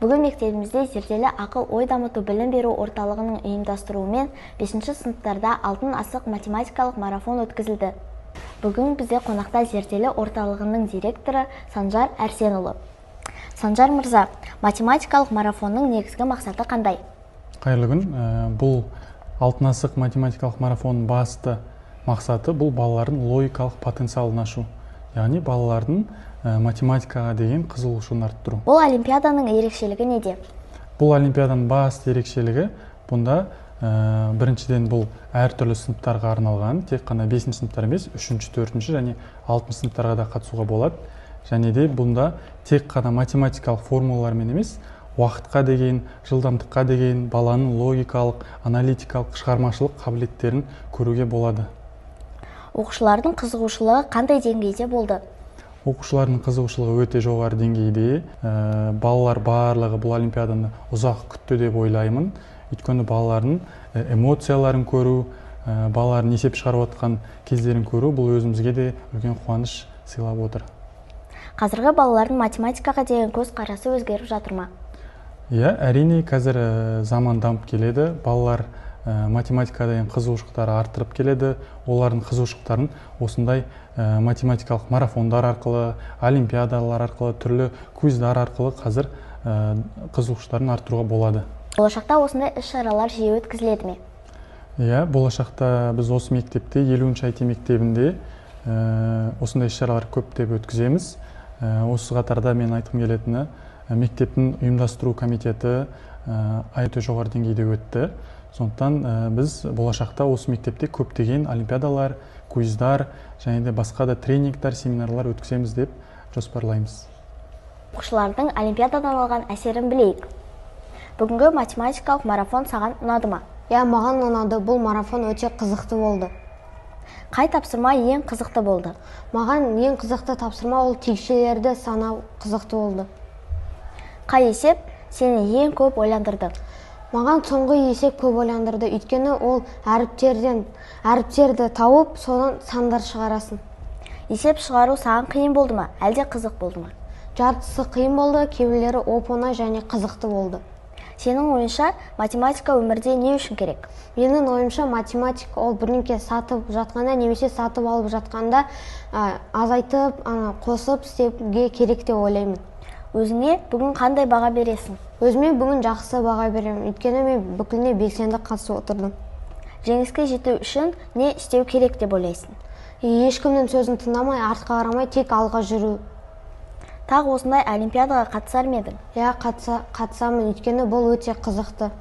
Бүгін мектебімізде зерделі ақыл ой дамыту білім беру орталығының ұйымдастыруымен 5-ші сыныптарда алтын асық математикалық марафон өткізілді. Бүгін бізде қонақта зерделі орталығының директоры Санжар Әрсенұлы. Санжар мырза, математикалық марафонның негізгі мақсаты қандай? Қайырлы күн. Бұл алтын асық математикалық марафонның басты мақсаты бұл балалардың логикалық потенциалын ашу. Яғни балалардың математикаға деген қызығушылығын арттыру. Бұл олимпиаданың ерекшелігі неде? Бұл олимпиаданың басты ерекшелігі бұнда біріншіден бұл әртүрлі сыныптарға арналған, тек қана 5-ші сыныптар емес, 3-ші, 4-ші және 6-ші сыныптарға да қатысуға болады. Және де бұнда тек қана математикалық формулалармен емес, уақытқа деген, жылдамдыққа деген, баланың логикалық, аналитикалық, шығармашылық қабілеттерін көруге болады. Оқушылардың қызығушылығы қандай деңгейде болды? Оқушылардың қызығушылығы өте жоғары деңгейде. Балалар барлығы бұл олимпиаданы ұзақ күтті деп ойлаймын. Өйткені балалардың эмоцияларын көру, балалардың есеп шығарып отқан кездерін көру бұл өзімізге де үлкен қуаныш сыйлап отыр. Қазіргі балалардың математикаға деген көзқарасы өзгеріп жатыр ма? Иә, әрине қазір заман дамып келеді. Балалар математикаға деген қызығушылықтары арттырып келеді. Олардың қызығушылықтарын осындай математикалық марафондар арқылы, олимпиадалар арқылы, түрлі квиздар арқылы қазір қызығушылықтарын арттыруға болады. Болашақта осындай іс-шаралар жиі өткізіледі ме? Иә, болашақта біз осы мектепте 50-ші IT мектебінде осындай іс-шаралар көптеп өткіземіз. Осы қатарда мен айтқым келетіні, мектептің ұйымдастыру комитеті өте жоғары деңгейде өтті. Сондықтан біз болашақта осы мектепте көптеген олимпиадалар, квиздар және де басқа да тренингтер, семинарлар өткіземіз деп жоспарлаймыз. Оқушылардың олимпиададан алған әсерін білейік. Бүгінгі математикалық марафон саған ұнады ма? Иә, маған ұнады. Бұл марафон өте қызықты болды. Қай тапсырма ең қызықты болды? Маған ең қызықты тапсырма ол текшелерді санау қызықты болды. Қай есеп сені ең көп ойландырды? Маған соңғы есеп көп ойландырды. Өйткені ол әріптерді тауып, содан сандар шығарасын. Есеп шығару саған қиын болды ма, әлде қызық болды ма? Жартысы қиын болды, кейбіреулері оп-оңай және қызықты болды. Сенің ойынша математика өмірде не үшін керек? Менің ойымша математика ол бірнеше сатып жатқанда, немесе сатып алып жатқанда азайтып, қосып істеуге керек деп ойлаймын. Өзіңе бүгін қандай баға бересің? Өзіме бүгін жақсы баға беремін. Өйткені мен бүкіліне белсенді қатысып отырдым. Жеңіске жету үшін не істеу керек деп ойлайсың? Ешкімнің сөзін тыңдамай, артқа қарамай, тек алға жүру. Тағы осындай олимпиадаға қатысар ма едің? Иә, қатысамын. Өйткені бұл өте қызықты.